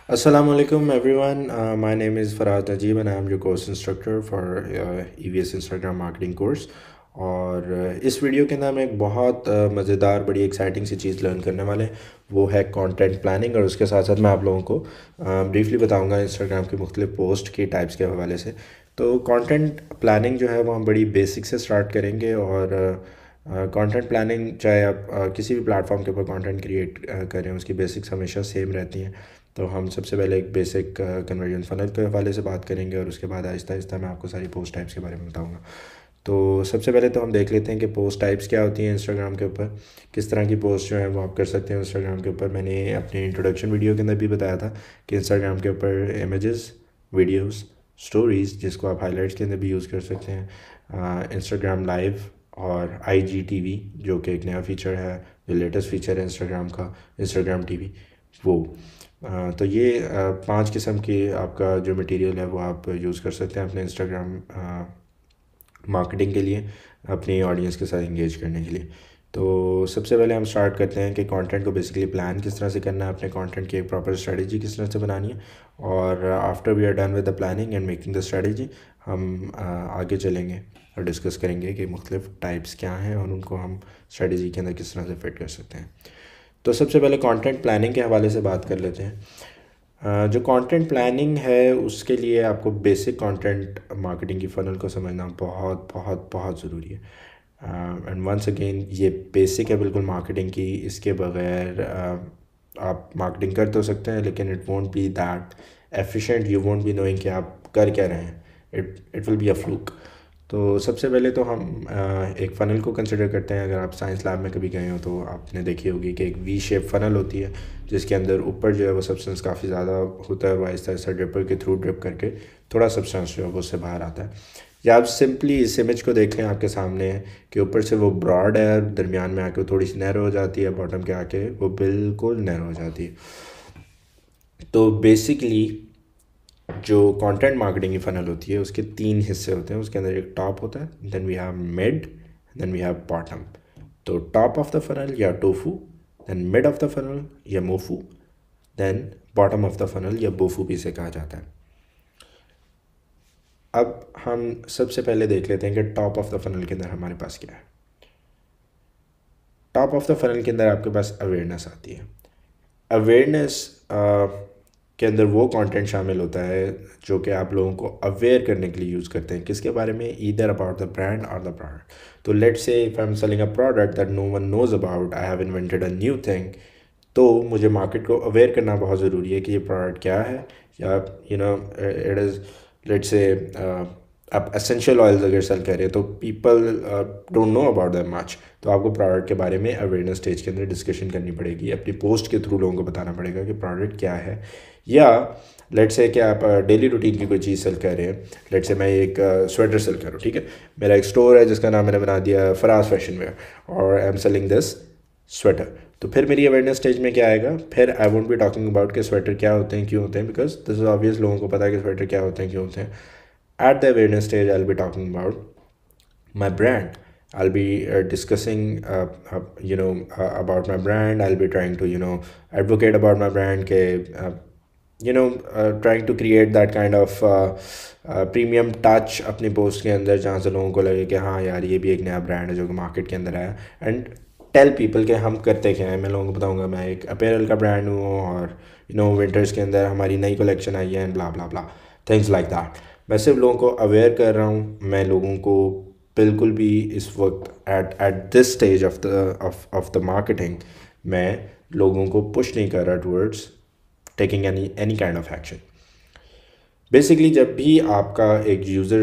Assalamualaikum everyone. My name is Farhad Najib and I am your course instructor for EVS Instagram marketing course. और इस video के अंदर हम एक बहुत मज़ेदार बड़ी एक्साइटिंग सी चीज़ लर्न करने वाले हैं, वो है कंटेंट प्लानिंग। और उसके साथ साथ मैं आप लोगों को ब्रीफली बताऊंगा इंस्टाग्राम के मुख्तलिफ पोस्ट की टाइप्स के हवाले से। तो कंटेंट प्लानिंग जो है वो हम बड़ी बेसिक से स्टार्ट करेंगे। और कंटेंट प्लानिंग चाहे आप किसी भी प्लेटफॉर्म के ऊपर कंटेंट क्रिएट करें, उसकी बेसिक्स हमेशा सेम रहती हैं। तो हम सबसे पहले एक बेसिक कन्वर्जन फनल के हवाले से बात करेंगे और उसके बाद आहिस्ता आहिस्ता मैं आपको सारी पोस्ट टाइप्स के बारे में बताऊंगा। तो सबसे पहले तो हम देख लेते हैं कि पोस्ट टाइप्स क्या होती हैं इंस्टाग्राम के ऊपर, किस तरह की पोस्ट जो है वो आप कर सकते हैं इंस्टाग्राम के ऊपर। मैंने अपने इंट्रोडक्शन वीडियो के अंदर भी बताया था कि इंस्टाग्राम के ऊपर इमेजेस, वीडियोस, स्टोरीज़, जिसको आप हाईलाइट्स के अंदर भी यूज़ कर सकते हैं, इंस्टाग्राम लाइव और IGTV, जो कि एक नया फ़ीचर है, जो लेटेस्ट फ़ीचर है इंस्टाग्राम का, इंस्टाग्राम TV वो। तो ये 5 किस्म की आपका जो मटेरियल है वो आप यूज़ कर सकते हैं अपने इंस्टाग्राम मार्केटिंग के लिए, अपनी ऑडियंस के साथ इंगेज करने के लिए। तो सबसे पहले हम स्टार्ट करते हैं कि कंटेंट को बेसिकली प्लान किस तरह से करना है, अपने कंटेंट की एक प्रॉपर स्ट्रेटजी किस तरह से बनानी है। और after we are done with the planning and making the strategy, हम आगे चलेंगे और डिस्कस करेंगे कि मुख्तलिफ टाइप्स क्या हैं और उनको हम स्ट्रेटजी के अंदर किस तरह से फिट कर सकते हैं। तो सबसे पहले कंटेंट प्लानिंग के हवाले से बात कर लेते हैं। जो कंटेंट प्लानिंग है उसके लिए आपको बेसिक कंटेंट मार्केटिंग की फ़नल को समझना बहुत बहुत बहुत ज़रूरी है। एंड वंस अगेन ये बेसिक है बिल्कुल मार्केटिंग की, इसके बगैर आप मार्केटिंग कर तो सकते हैं लेकिन it won't be that efficient, you won't be knowing कि आप कर क्या रहे हैं, it will be a fluke. तो सबसे पहले तो हम एक फ़नल को कंसिडर करते हैं। अगर आप साइंस लैब में कभी गए हो तो आपने देखी होगी कि एक वी शेप फ़नल होती है जिसके अंदर ऊपर जो है वो सब्सटेंस काफ़ी ज़्यादा होता है, वो आहिस्ता आहिस्ता ड्रिपर के थ्रू ड्रिप करके थोड़ा सब्सटेंस जो है वो उससे बाहर आता है। या आप सिंपली इस इमेज को देख लें, आपके सामने है कि ऊपर से वो ब्रॉड है, दरमियान में आके वो थोड़ी सी नैरो हो जाती है, बॉटम के आके वो बिल्कुल नैरो हो जाती है। तो बेसिकली जो कंटेंट मार्केटिंग की फ़नल होती है उसके 3 हिस्से होते हैं। उसके अंदर एक टॉप होता है, then we have mid, then we have bottom. तो टॉप ऑफ द फनल या TOFU, then mid of the funnel या MOFU, then bottom of the funnel या बोफू भी इसे कहा जाता है। अब हम सबसे पहले देख लेते हैं कि टॉप ऑफ द फनल के अंदर हमारे पास क्या है। टॉप ऑफ द फनल के अंदर आपके पास अवेयरनेस आती है। अवेयरनेस के अंदर वो कंटेंट शामिल होता है जो कि आप लोगों को अवेयर करने के लिए यूज़ करते हैं। किसके बारे में? ईदर अबाउट द ब्रांड और द प्रोडक्ट। तो let's say if I am selling a product that no one knows about, I have invented a new thing, तो मुझे मार्केट को अवेयर करना बहुत ज़रूरी है कि ये प्रोडक्ट क्या है। या इट इज़ लेट्स से आप एसेंशियल ऑयल्स अगर सेल कर रहे हैं तो people don't know about that much, तो आपको प्रोडक्ट के बारे में अवेयरनेस स्टेज के अंदर डिस्कशन करनी पड़ेगी, अपनी पोस्ट के थ्रू लोगों को बताना पड़ेगा कि प्रोडक्ट क्या है। या लेट्स से कि आप डेली रूटीन की कोई चीज़ सेल कर रहे हैं, लेट्स से मैं एक स्वेटर सेल कर रहा हूँ, ठीक है, मेरा एक स्टोर है जिसका नाम मैंने बना दिया फराज फैशन वेयर और आई एम सेलिंग दिस स्वेटर। तो फिर मेरी अवेयरनेस स्टेज में क्या आएगा? फिर I won't be talking about कि स्वेटर क्या होते हैं, क्यों होते हैं, बिकॉज दिस इज ऑब्वियस, लोगों को पता है कि स्वेटर क्या होते हैं, क्यों होते हैं। At the awareness stage, I'll be talking about my brand. I'll be discussing, about my brand. I'll be trying to, advocate about my brand. Trying to create that kind of premium touch अपनी post के अंदर, जहाँ से लोगों को लगे कि हाँ यार ये भी एक नया ब्रांड है जो कि मार्केट के अंदर आया। एंड टेल पीपल के हम करते क्या हैं, मैं लोगों को बताऊंगा मैं एक अपेरल का ब्रांड हूँ और विंटर्स के अंदर हमारी नई कलेक्शन आई है and blah blah blah things like that. मैं सिर्फ लोगों को अवेयर कर रहा हूँ। मैं लोगों को बिल्कुल भी इस वक्त at this stage of the marketing मैं लोगों को पुश नहीं कर रहा towards taking any kind of action. Basically जब भी आपका एक यूज़र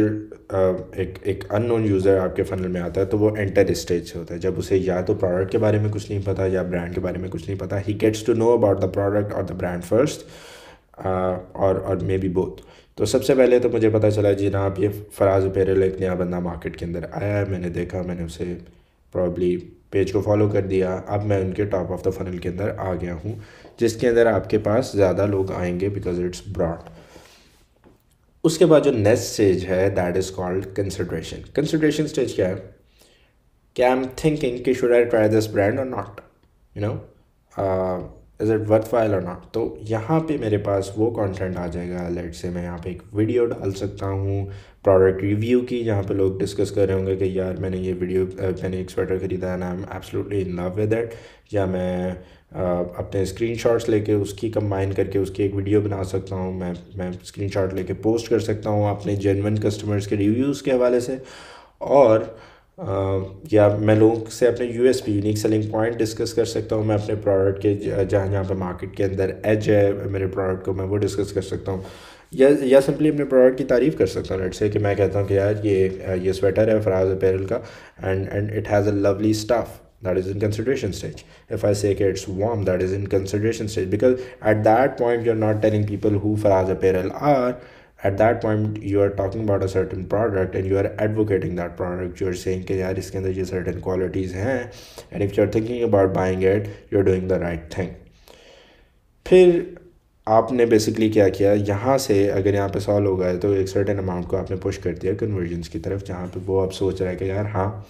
एक अननोन यूज़र आपके फनल में आता है तो वो एंटर स्टेज से होता है, जब उसे या तो प्रोडक्ट के बारे में कुछ नहीं पता या ब्रांड के बारे में कुछ नहीं पता। He gets to know about the product और द ब्रांड फर्स्ट, और मे बी बोथ। तो सबसे पहले तो मुझे पता चला जी जनाब ये फराज अपैरल एक नया बंदा मार्केट के अंदर आया है, मैंने देखा, मैंने उसे प्रॉब्ली पेज को फॉलो कर दिया। अब मैं उनके टॉप ऑफ द फनल के अंदर आ गया हूँ, जिसके अंदर आपके पास ज़्यादा लोग आएंगे बिकॉज इट्स ब्रॉड। उसके बाद जो नेक्स्ट स्टेज है that is called consideration. Consideration stage क्या है? कि आई एम थिंकिंग कि should I try this brand और not, you know, is it worth while और नॉट। तो यहाँ पे मेरे पास वो कंटेंट आ जाएगा। लेट से मैं यहाँ पे एक वीडियो डाल सकता हूँ प्रोडक्ट रिव्यू की, जहाँ पे लोग डिस्कस कर रहे होंगे कि यार मैंने ये मैंने एक स्वेटर ख़रीदा and I am absolutely in love with it. या मैं अपने स्क्रीनशॉट्स लेके उसकी कंबाइन करके उसकी एक वीडियो बना सकता हूँ। मैं स्क्रीनशॉट लेके पोस्ट कर सकता हूँ अपने जेन्युइन कस्टमर्स के रिव्यूज़ के हवाले से। और या मैं लोगों से अपने USP unique selling point discuss कर सकता हूँ। मैं अपने प्रोडक्ट के जहाँ जहाँ पे मार्केट के अंदर एज है मेरे प्रोडक्ट को, मैं वो डिस्कस कर सकता हूँ। या सिंपली अपने प्रोडक्ट की तारीफ़ कर सकता हूँ। लेट्स से कि मैं कहता हूँ कि यार ये स्वेटर है फराज अपैरल का and it has a lovely stuff, that is in consideration stage. If I say okay, it's warm, that is in consideration stage, because at that point you're not telling people who Faraz Apparel are. At that point you are talking about a certain product and you are advocating that product. You are saying कि यार इसके अंदर ये certain qualities हैं, and if you're thinking about buying it, you're doing the right thing. फिर आपने basically क्या किया, यहाँ से अगर यहाँ पे 100 लोग आए तो एक सर्टेन अमाउंट को आपने पुश कर दिया कन्वर्जन्स की तरफ, जहाँ पे वो अब सोच रहा है कि यार हाँ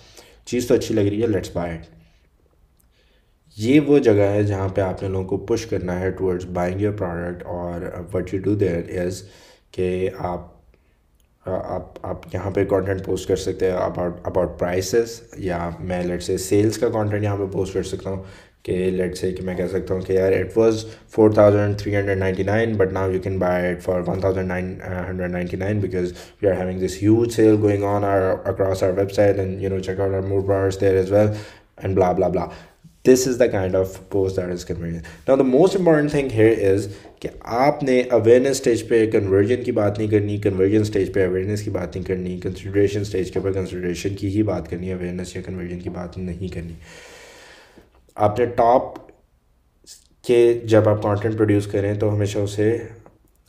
चीज़ तो अच्छी लग रही है, लेट्स बाय इट। ये वो जगह है जहाँ पे आपने लोगों को पुश करना है टुवर्ड्स बाइंग योर प्रोडक्ट। और what you do their is कि आप यहाँ पे कंटेंट पोस्ट कर सकते हैं अबाउट प्राइसेस, या मैं लेट से सेल्स का कंटेंट यहाँ पे पोस्ट कर सकता हूँ कि लेट से कि मैं कह सकता हूँ कि यार it was 4,399 but now you can buy it for 1,999 because we are having this huge sale going on across our website and you know check out our more products there as well and blah blah blah. This is the kind of post that is conversion. Now the most important thing here is कि आपने awareness stage पे conversion की बात नहीं करनी, conversion stage पे awareness की बात नहीं करनी, कंसिडरेशन स्टेज के ऊपर कंसिडरेशन की ही बात करनी है, अवेयरनेस या कन्वर्जन की बात नहीं करनी। आपने टॉप के जब आप कंटेंट प्रोड्यूस करें तो हमेशा उसे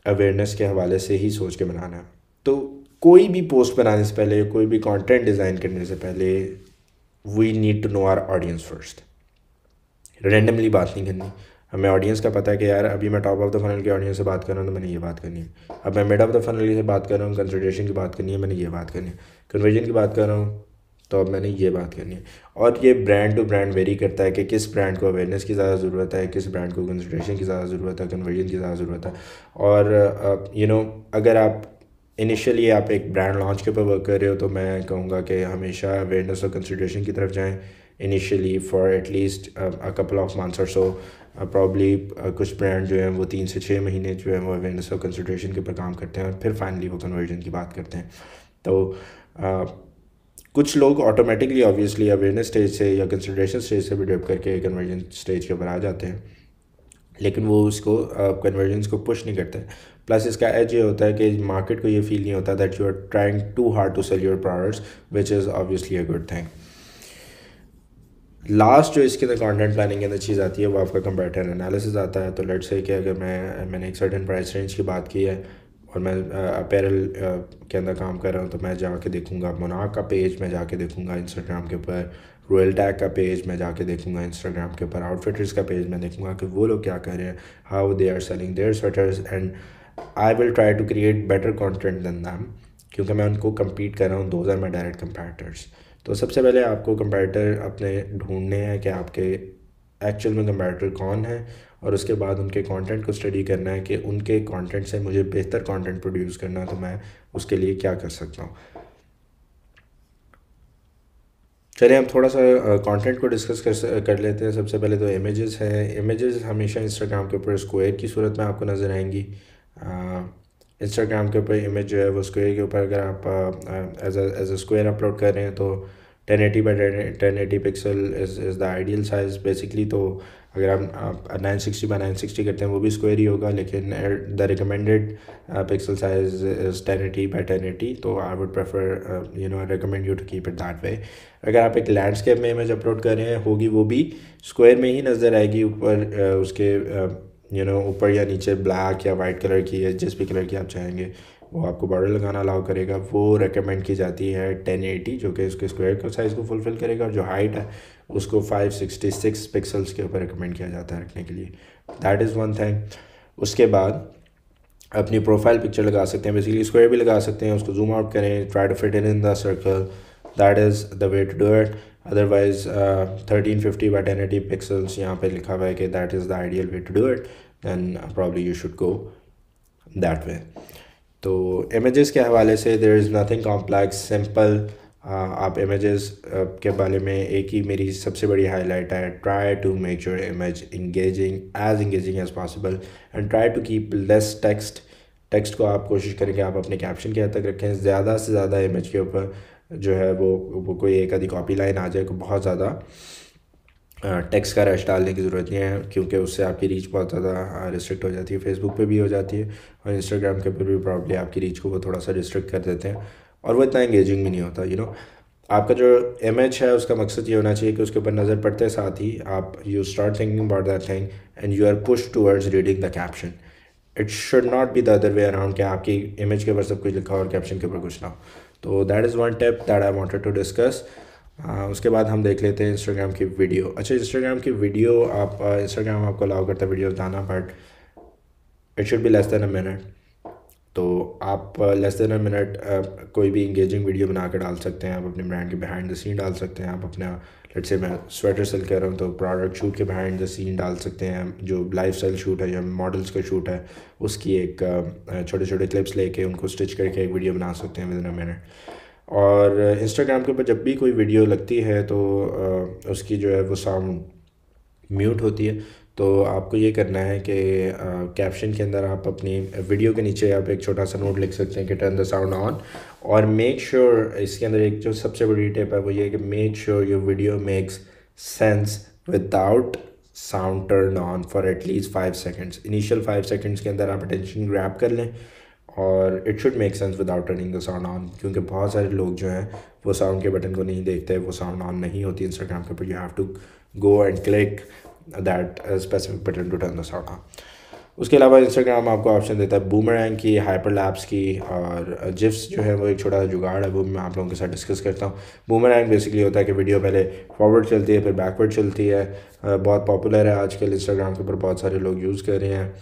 अवेयरनेस के हवाले से ही सोच के बनाना है। तो कोई भी पोस्ट बनाने से पहले, कोई भी कंटेंट डिज़ाइन करने से पहले, we need to know our audience first. Randomly बात नहीं करनी। हमें ऑडियंस का पता है कि यार अभी मैं टॉप ऑफ द फनल के ऑडियंस से बात कर रहा हूँ तो मैंने ये बात करनी है। अब मैं मिड ऑफ द फनल से बात कर रहा हूँ, कंसिडरेशन की बात करनी है, मैंने ये बात करनी है। कन्वर्जन की बात कर रहा हूँ तो अब मैंने ये बात करनी है। और ये ब्रांड टू ब्रांड वेरी करता है कि किस ब्रांड को अवेयरनेस की ज़्यादा ज़रूरत है, किस ब्रांड को कंसिडरेशन की ज़्यादा ज़रूरत है, कन्वर्जन की ज़्यादा ज़रूरत है। और यू नो अगर आप इनिशियली आप एक ब्रांड लॉन्च के ऊपर वर्क कर रहे हो तो मैं कहूँगा कि हमेशा अवेयरनेस और कंसिडरेशन की तरफ जाएँ initially for at least a couple of months और सो। प्रॉब्ली कुछ ब्रांड जो हैं वो 3 से 6 महीने जो है वो अवेयरनेस और कंसिडरेशन के ऊपर काम करते हैं और फिर फाइनली वो कन्वर्जन की बात करते हैं। तो कुछ लोग ऑटोमेटिकली ऑब्वियसली अवेयरनेस स्टेज से या कंसिडरेशन स्टेज से भी ड्रिप करके कन्वर्जन स्टेज के ऊपर आ जाते हैं, लेकिन वो उसको कन्वर्जन्स को पुश नहीं करते। प्लस इसका एज ये होता है कि मार्केट को ये फील नहीं होता that you are trying to hard to sell your products, which is obviously a good thing. Last जो इसके अंदर कंटेंट प्लानिंग के अंदर चीज़ आती है वो आपका कंपैरेटिव एनालिसिस आता है। तो लेट्स से कि अगर मैंने एक सर्टेन प्राइस रेंज की बात की है और मैं अपैरल के अंदर काम कर रहा हूँ तो मैं जाके देखूँगा मोनाक का पेज, मैं जाके देखूँगा इंस्टाग्राम के ऊपर रॉयल टैग का पेज, मैं जाके देखूँगा इंस्टाग्राम के ऊपर आउटफिटर्स का पेज, मैं देखूँगा कि वो लोग क्या कर रहे हैं, how they are selling their sweaters, and I will try to create better content than them, क्योंकि मैं उनको कम्पीट कर रहा हूँ। Those are my direct comparators. तो सबसे पहले आपको कंपैरेटर अपने ढूंढने हैं कि आपके एक्चुअल में कंपैरेटर कौन है, और उसके बाद उनके कंटेंट को स्टडी करना है कि उनके कंटेंट से मुझे बेहतर कंटेंट प्रोड्यूस करना है तो मैं उसके लिए क्या कर सकता हूँ। चलिए हम थोड़ा सा कंटेंट को डिस्कस कर लेते हैं। सबसे पहले तो इमेजेस हैं। इमेजेस हमेशा इंस्टाग्राम के ऊपर स्क्वायर की सूरत में आपको नज़र आएंगी। इंस्टाग्राम के ऊपर इमेज जो है वो स्क्वायर के ऊपर अगर आप एज अ स्क्वायर अपलोड कर रहे हैं तो 1080 by 1080 pixel is the ideal size basically. तो अगर आप 960 बाई 960 करते हैं वो भी स्क्वायर ही होगा, लेकिन the recommended pixel size is 1080 by 1080। तो I would prefer you know recommend you to keep it that way. अगर आप एक लैंडस्केप में इमेज अपलोड कर रहे हैं होगी वो भी स्क्वायर में ही नज़र आएगी। ऊपर उसके यू नो ऊपर या नीचे ब्लैक या वाइट कलर की या जिस भी कलर की आप चाहेंगे वो आपको बॉर्डर लगाना अलाउ करेगा। वो रेकमेंड की जाती है 1080 जो कि उसके स्क्वायर का साइज़ को फुलफ़िल करेगा, और जो हाइट है उसको 566 पिक्सल्स के ऊपर रिकमेंड किया जाता है रखने के लिए। That is one thing. उसके बाद अपनी प्रोफाइल पिक्चर लगा सकते हैं, बेसिकली स्क्वायर भी लगा सकते हैं, उसको जूम आउट करें, try to fit in the circle, that is the way to do it. Otherwise 1350 by 1080 pixels यहाँ पे लिखा हुआ है कि that is the ideal way to do it, then probably you should go that way. तो images के हवाले से there is nothing complex, simple. आप इमेजेस के बारे में एक ही मेरी सबसे बड़ी हाईलाइट है, try to make your image engaging as possible and try to keep less text को आप कोशिश करें कि आप अपने कैप्शन के हद तक रखें। ज़्यादा से ज़्यादा इमेज के ऊपर जो है वो कोई एक आधी कॉपी लाइन आ जाए, को बहुत ज़्यादा टेक्स्ट का रश डालने की ज़रूरत नहीं है, क्योंकि उससे आपकी रीच बहुत ज़्यादा रिस्ट्रिक्ट हो जाती है। फेसबुक पे भी हो जाती है और इंस्टाग्राम के ऊपर भी प्रॉब्ली आपकी रीच को वो थोड़ा सा रिस्ट्रिक्ट कर देते हैं और वो इतना इंगेजिंग भी नहीं होता। आपका जो इमेज है उसका मकसद ये होना चाहिए कि उसके ऊपर नज़र पड़ते साथ ही आप you start thinking about that thing and you are push towards reading the caption. It should not be the other way around कि आपकी इमेज के ऊपर सब कुछ लिखा हो और कैप्शन के ऊपर कुछ ना हो। तो that is one tip that I wanted to discuss. उसके बाद हम देख लेते हैं इंस्टाग्राम की वीडियो। अच्छा, इंस्टाग्राम की वीडियो आप इंस्टाग्राम आपको अलाउ करता है वीडियोस डालना, but it should be less than a minute. तो आप लेस देन अ मिनट कोई भी इंगेजिंग वीडियो बना कर डाल सकते हैं। आप अपने ब्रांड के बिहाइंड द सीन डाल सकते हैं। आप अपना लेट्स से मैं स्वेटर सेल कर रहा हूँ तो प्रोडक्ट शूट के बिहाइंड द सीन डाल सकते हैं। जो लाइफस्टाइल शूट है या मॉडल्स का शूट है उसकी एक छोटे छोटे क्लिप्स लेके उनको स्टिच करके एक वीडियो बना सकते हैं विद इन अ मिनट। और इंस्टाग्राम के ऊपर जब भी कोई वीडियो लगती है तो उसकी जो है वो साउंड म्यूट होती है। तो आपको ये करना है कि कैप्शन के अंदर आप अपनी वीडियो के नीचे आप एक छोटा सा नोट लिख सकते हैं कि टर्न द साउंड ऑन। और मेक श्योर इसके अंदर एक जो सबसे बड़ी टिप है वो ये है कि make sure your video makes sense without sound turn on for at least 5 seconds. Initial 5 seconds के अंदर आप अटेंशन ग्रैब कर लें और it should make sense without turning the sound on, क्योंकि बहुत सारे लोग जो हैं वो साउंड के बटन को नहीं देखते, वो साउंड ऑन नहीं होती इंस्टाग्राम के ऊपर। You have to go and click that specific button to turn the sound on. उसके अलावा इंस्टाग्राम आपको ऑप्शन देता है बूमरैंग की, हाइपरलैप्स की और जिफ्स जो है वो एक छोटा सा जुगाड़ है, वो मैं आप लोगों के साथ डिस्कस करता हूँ। बूमरैंग बेसिकली होता है कि वीडियो पहले फॉरवर्ड चलती है फिर बैकवर्ड चलती है। बहुत पॉपुलर है आजकल, इंस्टाग्राम के ऊपर बहुत सारे लोग यूज़ कर रहे हैं।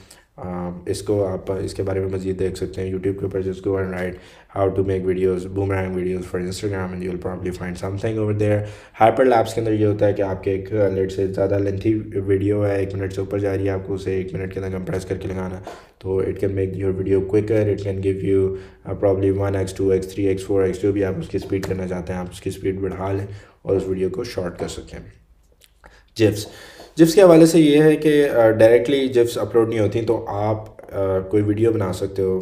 इसको आप इसके बारे में मज़ीद देख सकते हैं यूट्यूब के ऊपर। Just go and write how to make videos, boomerang videos for Instagram and you will probably find something over there. Hyperlapse के अंदर ये होता है कि आपके एक लेट से ज़्यादा लेंथी वीडियो है, 1 मिनट से ऊपर जा रही है, आपको उसे 1 मिनट के अंदर कंप्रेस करके लगाना, तो it can make your video quicker. It can give you probably 1x 2x 3x 4x जो भी आप उसकी स्पीड करना चाहते हैं आप उसकी स्पीड बढ़ा लें और उस वीडियो को शॉर्ट कर सकते हैं। जिप्स के हवाले से ये है कि डायरेक्टली जिप्स अपलोड नहीं होती, तो आप कोई वीडियो बना सकते हो,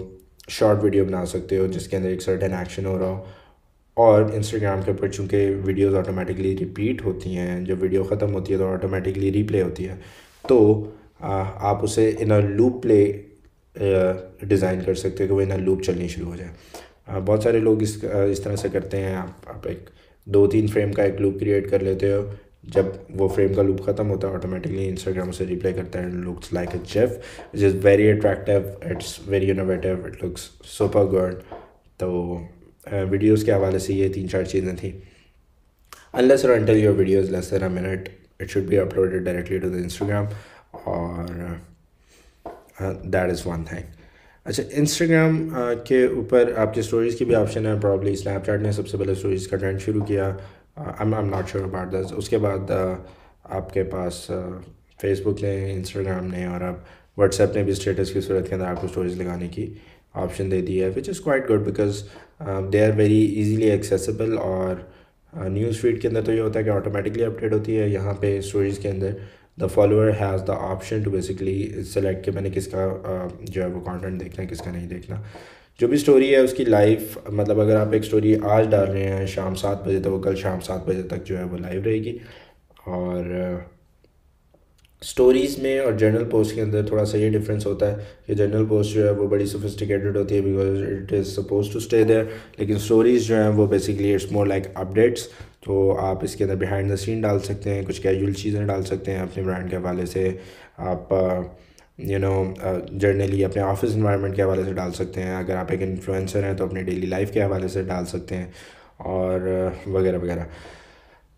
शॉर्ट वीडियो बना सकते हो जिसके अंदर एक सर्टेन एक्शन हो रहा हो। और इंस्टाग्राम के ऊपर चूँकि वीडियोस ऑटोमेटिकली रिपीट होती हैं, जब वीडियो ख़त्म होती है तो ऑटोमेटिकली रीप्ले होती है, तो आप उसे इन अ लूप प्ले डिज़ाइन कर सकते हो कि वो इन अ लूप चलनी शुरू हो जाए। बहुत सारे लोग इस तरह से करते हैं। आप एक 2-3 फ्रेम का एक लूप क्रिएट कर लेते हो, जब वो फ्रेम का लूप ख़त्म होता है ऑटोमेटिकली इंस्टाग्राम उसे रिप्लाई करता है and looks like a gif which is very attractive, it's very innovative, it looks super good. तो वीडियोस के हवाले से ये 3-4 चीज़ें थी। अनलेस और until your video is less than a minute it should be uploaded directly to the Instagram, और that is one thing. अच्छा, इंस्टाग्राम के ऊपर आपकी स्टोरीज़ की भी ऑप्शन है। प्रॉब्ली स्नैपचैट ने सबसे पहले स्टोरीज़ का ट्रेंड शुरू किया, I am not sure about this. उसके बाद आपके पास फेसबुक ने, इंस्टाग्राम ने और अब व्हाट्सएप ने भी स्टेटस की सूरत के अंदर आपको स्टोरीज़ लगाने की ऑप्शन दे दी है, which is quite good because they are very easily accessible. और न्यूज़ फीड के अंदर तो ये होता है कि ऑटोमेटिकली अपडेट होती है, यहाँ पे स्टोरीज़ के अंदर the follower has the option to basically select कि मैंने किसका जो है वो कंटेंट देखना है, किसका नहीं देखना। जो भी स्टोरी है उसकी लाइव, मतलब अगर आप एक स्टोरी आज डाल रहे हैं शाम 7 बजे, तो वो कल शाम 7 बजे तक जो है वो लाइव रहेगी। और स्टोरीज़ में और जर्नल पोस्ट के अंदर थोड़ा सा ये डिफरेंस होता है कि जर्नल पोस्ट जो है वो बड़ी सोफिस्टिकेटेड होती है because it is suppose to stay there, लेकिन स्टोरीज़ जो हैं वो basically it's more like updates. तो आप इसके अंदर बिहाइंड द सीन डाल सकते हैं, कुछ कैजुअल चीज़ें डाल सकते हैं अपने ब्रांड के हवाले से, आप जर्नली अपने ऑफिस इन्वायरमेंट के हवाले से डाल सकते हैं। अगर आप एक इन्फ्लुएंसर हैं तो अपने डेली लाइफ के हवाले से डाल सकते हैं और वगैरह वगैरह।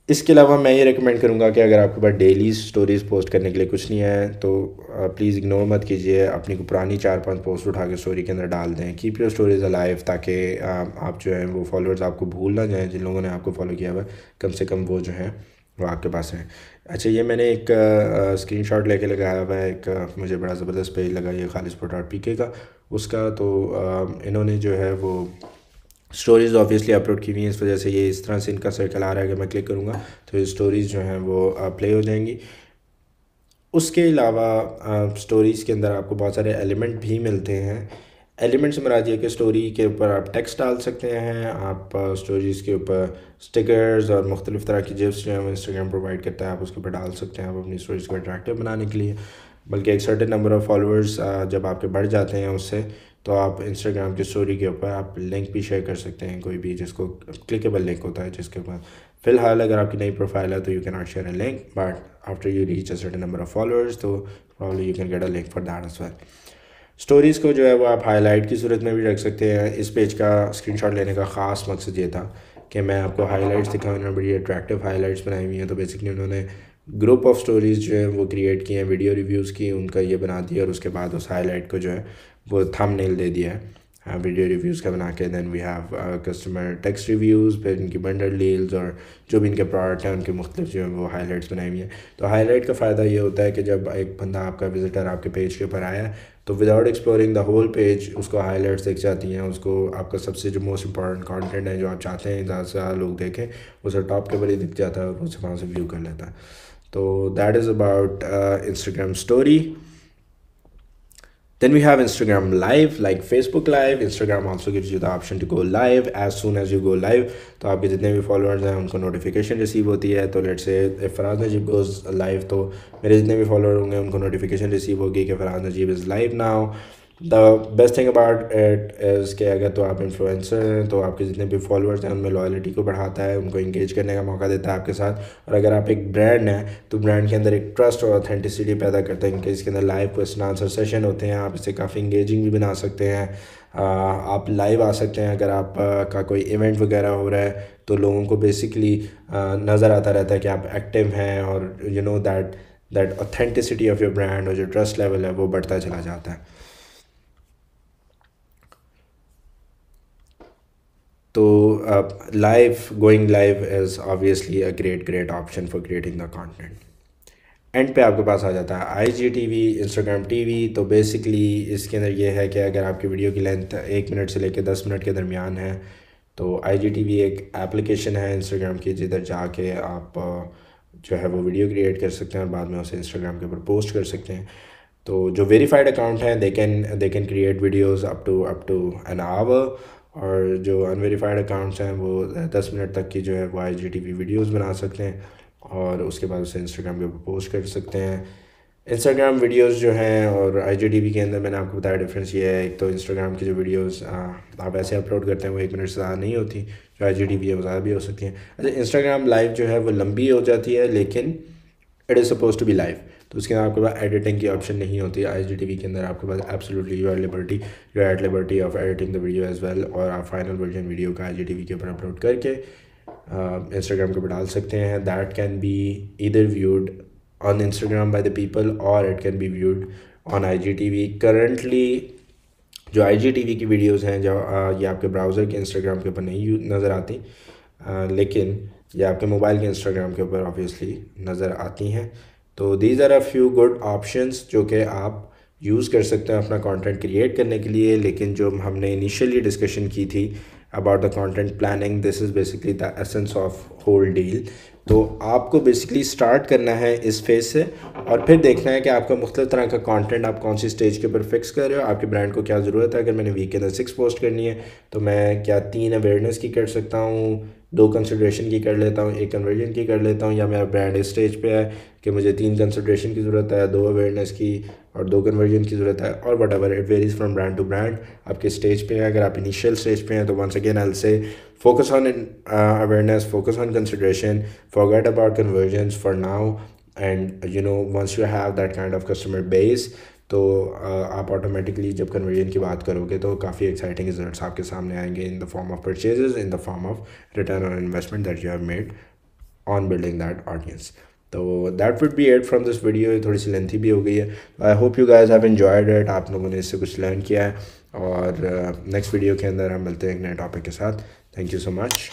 इसके अलावा मैं ये रिकमेंड करूँगा कि अगर आपके पास डेली स्टोरीज़ पोस्ट करने के लिए कुछ नहीं है तो प्लीज़ इग्नोर मत कीजिए, अपनी को पुरानी 4-5 पोस्ट उठा के स्टोरी के अंदर डाल दें। कीप योर स्टोरीज अलाइव, ताकि आप जो है वो फॉलोअर्स आपको भूल ना जाएं, जिन लोगों ने आपको फॉलो किया हुआ है कम से कम वो जो है वो आपके पास हैं। अच्छा, ये मैंने एक स्क्रीनशॉट लेके लगाया हुआ है, एक मुझे बड़ा ज़बरदस्त पेज लगा ये खालिद.pk का उसका। तो इन्होंने जो है वो स्टोरीज़ ऑब्वियसली अपलोड की हुई हैं, इस वजह से ये इस तरह से इनका सर्कल आ रहा है कि मैं क्लिक करूँगा तो ये स्टोरीज़ जो हैं वो प्ले हो जाएंगी। उसके अलावा स्टोरीज़ के अंदर आपको बहुत सारे एलिमेंट भी मिलते हैं। एलिमेंट से मुराद ये कि स्टोरी के ऊपर आप टेक्स्ट डाल सकते हैं, आप स्टोरीज़ के ऊपर स्टिकर्स और मुख्तलिफ़ तरह की जिप्स जो हैं वो इंस्टाग्राम प्रोवाइड करता है, आप उसके ऊपर डाल सकते हैं आप अपनी स्टोरीज़ को अट्रैक्टिव बनाने के लिए। बल्कि एक सर्टेन नंबर ऑफ़ फॉलोअर्स जब आपके बढ़ जाते हैं उससे, तो आप इंस्टाग्राम की स्टोरी के ऊपर आप लिंक भी शेयर कर सकते हैं, कोई भी जिसको क्लिकेबल लिंक होता है जिसके ऊपर। फ़िलहाल अगर आपकी नई प्रोफाइल है तो you can not share a link, but after you reach a certain number of followers तो probably you can get a link for that as well. Stories को जो है वो आप हाईलाइट की सूरत में भी रख सकते हैं। इस पेज का स्क्रीनशॉट लेने का ख़ास मकसद ये था कि मैं आपको हाईलाइट्स दिखाऊँ। उन्होंने बड़ी अट्रैक्टिव हाईलाइट्स बनाई हुई हैं, तो बेसिकली उन्होंने ग्रुप ऑफ स्टोरीज़ जो है वो क्रिएट किए हैं, वीडियो रिव्यूज़ की उनका ये बना दिया और उसके बाद उस हाईलाइट को जो है वो थंबनेल दे दिया है वीडियो रिव्यूज़ का बना के। Then we have customer text reviews, फिर इनकी बंडल डील्स और जो भी इनके प्रोडक्ट हैं उनके मुख्तलिफ जो है वो हाईलाइट्स बनाई हुई हैं। तो हाईलाइट का फ़ायदा ये होता है कि जब एक बंदा आपका विज़िटर आपके पेज के ऊपर आया तो without exploring the whole page उसको हाईलाइट्स दिख जाती हैं, उसको आपका सबसे जो मोस्ट इंपॉर्टेंट कंटेंट है जो आप चाहते हैं ज़्यादा से ज़्यादा लोग देखें वो सब टॉप के ऊपर ही दिख जाता है और उसे वहाँ से व्यू कर लेता है। तो that is about Instagram story. Then we have Instagram Live, like Facebook Live. Instagram also gives you the option to go live. As soon as you go live, तो आपके जितने भी फॉलोअर्स हैं उनको नोटिफिकेशन रिसीव होती है। तो let's से फराज नजीब गोज़ लाइव, तो मेरे जितने भी फॉलोअर होंगे उनको नोटिफिकेशन रिसीव होगी कि Faraz Najeeb is live now. The best thing about it is कि अगर तो आप इन्फ्लुएंसर हैं तो आपके जितने भी फॉलोअर्स हैं उनमें लॉयल्टी को बढ़ाता है, उनको इंगेज करने का मौका देता है आपके साथ। और अगर आप एक ब्रांड हैं तो ब्रांड के अंदर एक ट्रस्ट और ऑथेंटिसिटी पैदा करते हैं कि इसके अंदर लाइव क्वेश्चन आंसर सेशन होते हैं, आप इसे काफ़ी इंगेजिंग भी बना सकते हैं। आप लाइव आ सकते हैं अगर आप का कोई इवेंट वगैरह हो रहा है तो लोगों को बेसिकली नज़र आता रहता है कि आप एक्टिव हैं, और you know that authenticity of your brand और जो ट्रस्ट लेवल है वो बढ़ता चला जाता है। तो going live is obviously a great option for creating the content. And पे आपके पास आ जाता है IGTV, इंस्टाग्राम टीवी। तो बेसिकली इसके अंदर ये है कि अगर आपकी वीडियो की लेंथ 1 मिनट से लेकर 10 मिनट के दरमियान है तो IGTV एक एप्लीकेशन है इंस्टाग्राम की, जिधर जाके आप जो है वो वीडियो क्रिएट कर सकते हैं और बाद में उसे इंस्टाग्राम के ऊपर पोस्ट कर सकते हैं। तो जो वेरीफाइड अकाउंट हैं they can create videos up to an hour, और जो अनवेरीफाइड अकाउंट्स हैं वो 10 मिनट तक की जो है वो IGTV वीडियोज़ बना सकते हैं और उसके बाद उसे इंस्टाग्राम के ऊपर पोस्ट कर सकते हैं। इंस्टाग्राम वीडियोस जो हैं और IGTV के अंदर मैंने आपको बताया डिफरेंस ये है, एक तो इंस्टाग्राम की जो वीडियोस आप ऐसे अपलोड करते हैं वो 1 मिनट से ज़्यादा नहीं होती, जो IGTV है वो ज़्यादा भी हो सकती हैं। अच्छा, इंस्टाग्राम लाइव जो है वो लंबी हो जाती है लेकिन it is suppose to be live, तो उसके अंदर आपके पास एडिटिंग की ऑप्शन नहीं होती। IGTV के अंदर आपके पास absolutely you are at liberty of editing the video as well, और आप फाइनल वर्जन वीडियो का IGTV के ऊपर अपलोड करके इंस्टाग्राम के ऊपर डाल सकते हैं। That can be either viewed on Instagram by the people और it can be viewed on IGTV। Currently जो IGTV की वीडियोस हैं जो ये आपके ब्राउज़र के इंस्टाग्राम के ऊपर नहीं नज़र आती, लेकिन ये आपके मोबाइल के इंस्टाग्राम के ऊपर ऑब्वियसली नज़र आती हैं। तो these are a few good options जो कि आप यूज़ कर सकते हैं अपना कंटेंट क्रिएट करने के लिए। लेकिन जो हमने इनिशियली डिस्कशन की थी about the content planning, this is basically the essence of whole deal. तो आपको बेसिकली स्टार्ट करना है इस फेज़ से और फिर देखना है कि आपका मुख्तलिफ तरह का कंटेंट आप कौन सी स्टेज के ऊपर फिक्स कर रहे हो, आपके ब्रांड को क्या ज़रूरत है। अगर मैंने वीक के अंदर 6 पोस्ट करनी है तो मैं क्या 3 अवेयरनेस की कर सकता हूँ, 2 कंसिडरेशन की कर लेता हूँ, 1 कन्वर्जन की कर लेता हूँ, या मेरा ब्रांड इस स्टेज पे है कि मुझे 3 कंसिडरेशन की ज़रूरत है, 2 अवेयरनेस की और 2 कन्वर्जन की ज़रूरत है, और whatever it varies from brand to brand. आपके स्टेज पे है, अगर आप इनिशियल स्टेज पे हैं तो once again I will say focus on awareness, focus on consideration, forget about conversions for now, and once you have that kind of customer base तो आप ऑटोमेटिकली जब कन्वर्जन की बात करोगे तो काफ़ी एक्साइटिंग रिजल्ट्स आपके सामने आएंगे in the form of purchases, in the form of return on investment that you have made on building that audience. तो that would be it from this video. थोड़ी सी लेंथी भी हो गई है। I hope you guys have enjoyed it, आप लोगों ने इससे कुछ लर्न किया है। और नेक्स्ट वीडियो के अंदर हम मिलते हैं एक नए टॉपिक के साथ। Thank you so much.